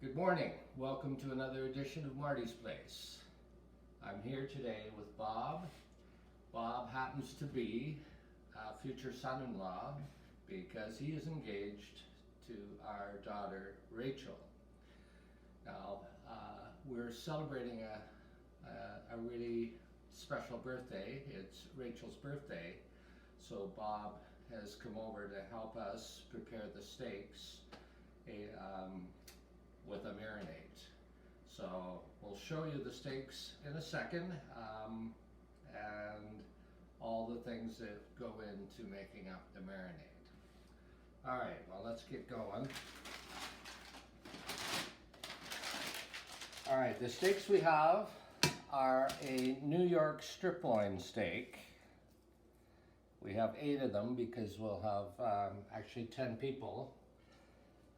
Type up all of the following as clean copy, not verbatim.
Good morning. Welcome to another edition of Marty's Place. I'm here today with Bob. Bob happens to be a future son-in-law because he is engaged to our daughter Rachel. Now, we're celebrating a really special birthday. It's Rachel's birthday, so Bob has come over to help us prepare the steaks with a marinade. So we'll show you the steaks in a second and all the things that go into making up the marinade. All right, well, let's get going. All right, the steaks we have are a New York striploin steak. We have 8 of them because we'll have actually 10 people.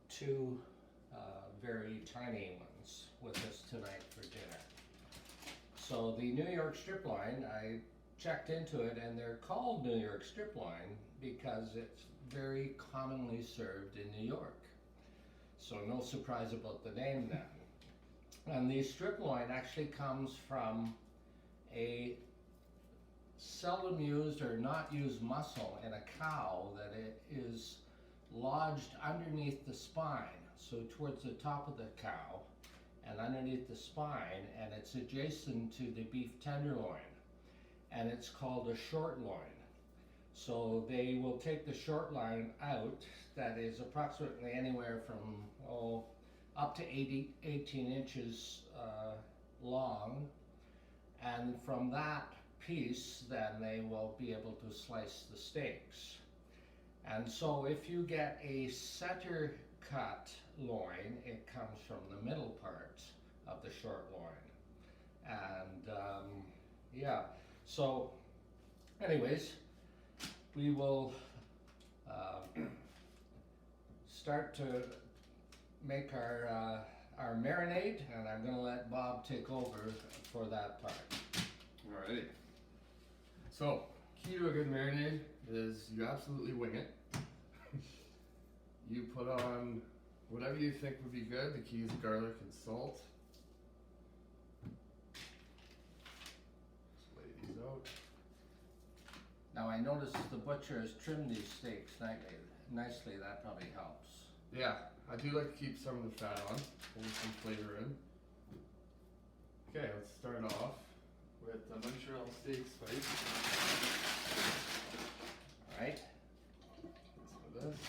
2 very tiny ones with us tonight for dinner. So the New York striploin, I checked into it, and they're called New York striploin because it's very commonly served in New York. So no surprise about the name then. And the striploin actually comes from a seldom used or not used muscle in a cow that it is lodged underneath the spine, so towards the top of the cow and underneath the spine, and it's adjacent to the beef tenderloin, and it's called a short loin. So they will take the short loin out, that is approximately anywhere from up to 18 inches long, and from that piece then they will be able to slice the steaks. And so if you get a center cut loin, it comes from the middle part of the short loin. And yeah, so anyways, we will start to make our marinade, and I'm going to let Bob take over for that part. Alrighty. So, key to a good marinade is you absolutely wing it. You put on whatever you think would be good. The key is garlic and salt. Just lay these out. Now I noticed the butcher has trimmed these steaks nicely. That probably helps. Yeah, I do like to keep some of the fat on, hold some flavor in. Okay, let's start off with the Montreal steak spice. Alright. Some of this.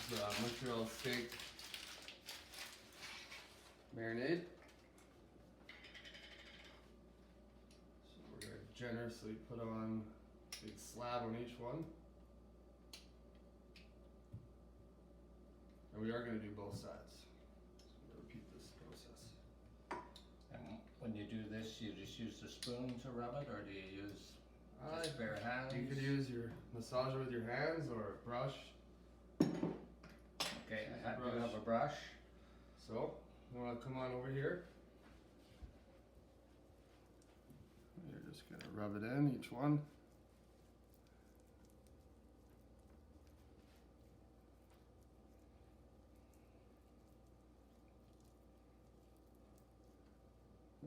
This is Montreal steak marinade. So we're going to generously put on a big slab on each one. And we are going to do both sides. So I'm going to repeat this process. And when you do this, you just use the spoon to rub it, or do you use just bare hands? You could use your massager with your hands or a brush. Okay, I do have a brush. So, you want to come on over here. You're just going to rub it in, each one.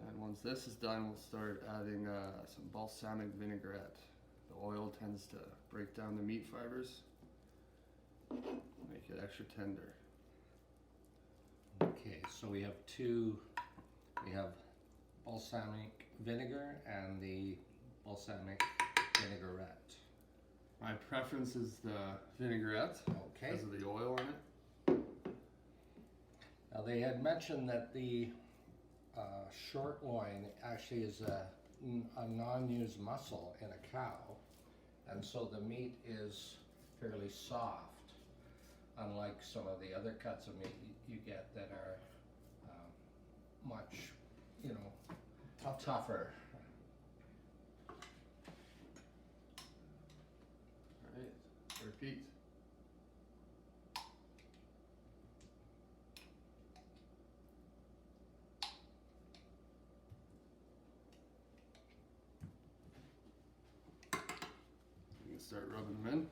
And once this is done, we'll start adding some balsamic vinaigrette. The oil tends to break down the meat fibers, make it extra tender. Okay, so we have we have balsamic vinegar and the balsamic vinaigrette. My preference is the vinaigrette, Okay. because of the oil in it. Now they had mentioned that the short loin actually is a non-used muscle in a cow, and so the meat is fairly soft, unlike some of the other cuts of meat you get that are much, tougher. Alright, repeat. You can start rubbing them in.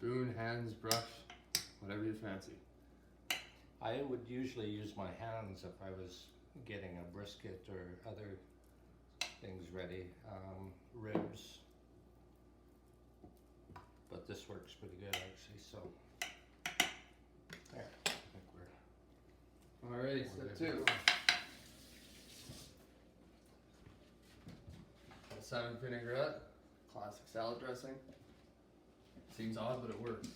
Spoon, hands, brush, whatever you fancy. I would usually use my hands if I was getting a brisket or other things ready, ribs. But this works pretty good actually, so. There, I think we're Alrighty, good step to 2. go. Balsamic vinaigrette, classic salad dressing. Seems odd, but it works.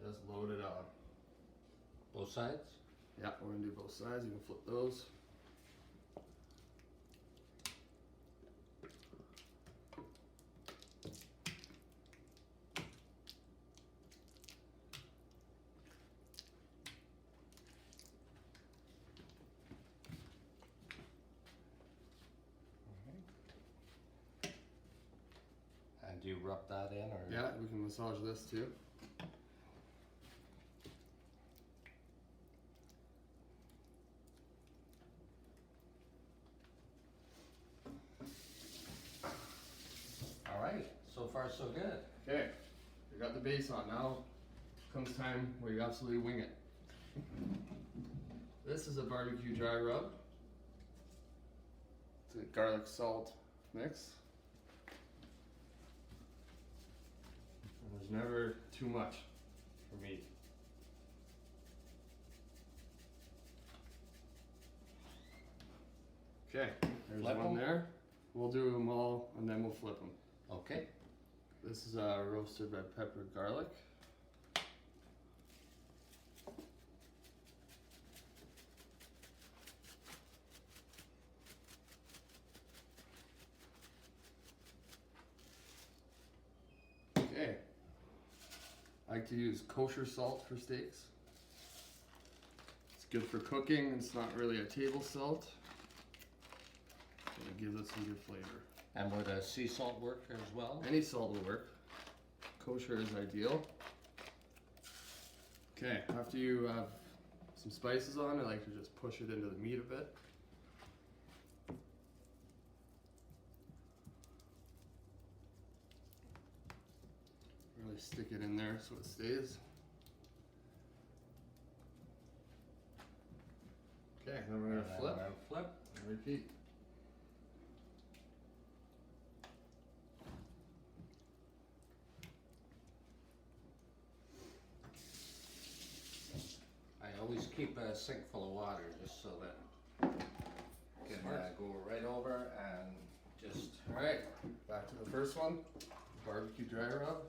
Just load it on. Both sides? Yeah, we're gonna do both sides. You can flip those. And do you rub that in or? Yeah, we can massage this too. All right, so far so good. Okay, we got the base on. Now comes time where you absolutely wing it. This is a barbecue dry rub. It's a garlic salt mix. And there's never too much for meat. Okay, there's Flip one 'em. there. We'll do them all and then we'll flip them. Okay. This is roasted red pepper garlic. Okay. I like to use kosher salt for steaks. It's good for cooking. It's not really a table salt. But it gives it some good flavor. And would a sea salt work as well? Any salt will work. Kosher is ideal. Okay, after you have some spices on, I like to just push it into the meat a bit. Really stick it in there so it stays. Okay, then we're And gonna then flip flip. and repeat. I always keep a sink full of water just so that I can go right over and just. Alright, back to the first one. Barbecue dry rub.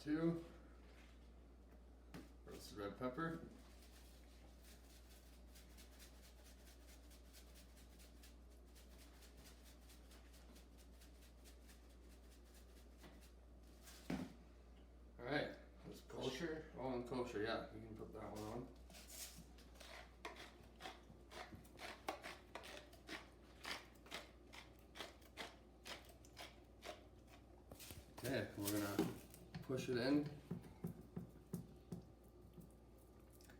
Two. Roasted red pepper. Alright, let's Kosher? Oh, and kosher, yeah, you can put that one on. Okay, we're gonna push it in.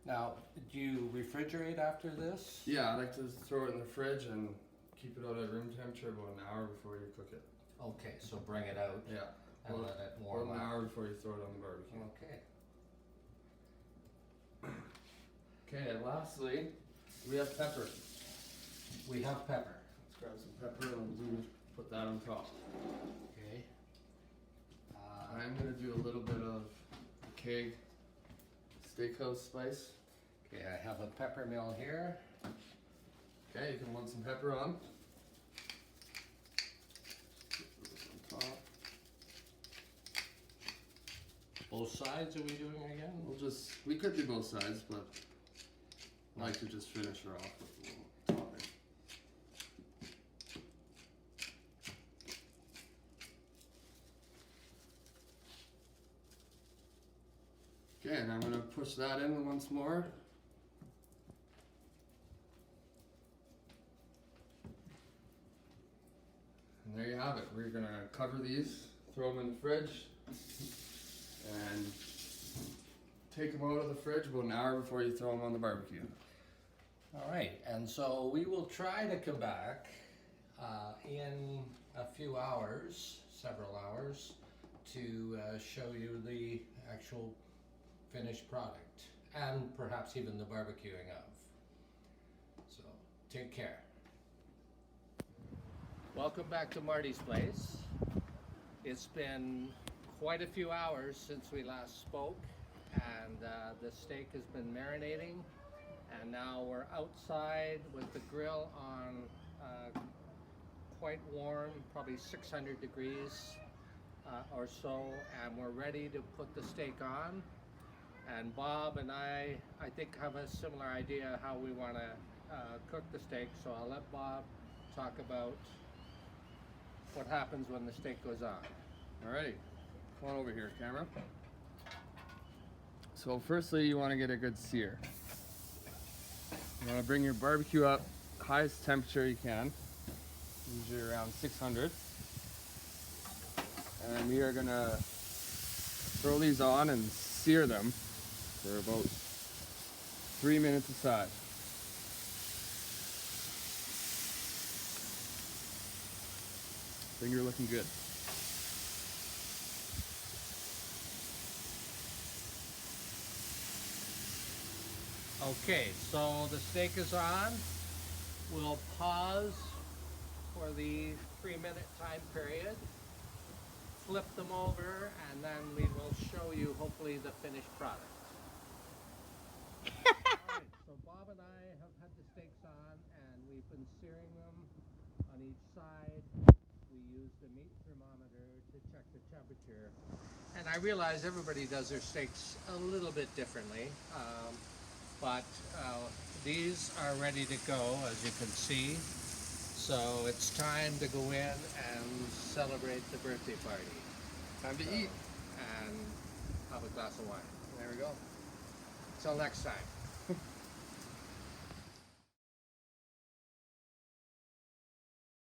Now, do you refrigerate after this? Yeah, I like to throw it in the fridge and keep it out at room temperature about an hour before you cook it. Okay, so bring it out Yeah, and Well, let it about warm an up. hour before you throw it on the barbecue. Okay. Okay, and lastly, we have pepper. We have pepper. Let's grab some pepper and we'll put that on top. Okay. I'm gonna do a little bit of keg steakhouse spice. Okay, I have a pepper mill here. Okay, you can want some pepper on. Put this on top. Both sides are we doing again? We could do both sides, but I like to just finish her off with a little topping. Okay, and I'm gonna push that in once more. And there you have it. We're gonna cover these, throw them in the fridge, and take them out of the fridge about an hour before you throw them on the barbecue. All right, and so we will try to come back in a few hours, several hours, to show you the actual finished product and perhaps even the barbecuing of. So take care. Welcome back to Marty's place. It's been quite a few hours since we last spoke, and the steak has been marinating, and now we're outside with the grill on quite warm, probably 600 degrees or so, and we're ready to put the steak on. And Bob and I think, have a similar idea how we want to cook the steak, so I'll let Bob talk about what happens when the steak goes on. Alrighty, come on over here, camera. So firstly, you want to get a good sear. You want to bring your barbecue up highest temperature you can, usually around 600. And we are gonna throw these on and sear them for about 3 minutes aside. I think you're looking good. Okay, so the steak is on. We'll pause for the 3-minute time period, flip them over, and then we will show you hopefully the finished product. Alright, so Bob and I have had the steaks on, and we've been searing them on each side. We use the meat thermometer to check the temperature. And I realize everybody does their steaks a little bit differently. But these are ready to go, as you can see. So it's time to go in and celebrate the birthday party. Time to eat. And have a glass of wine. There we go. Till next time.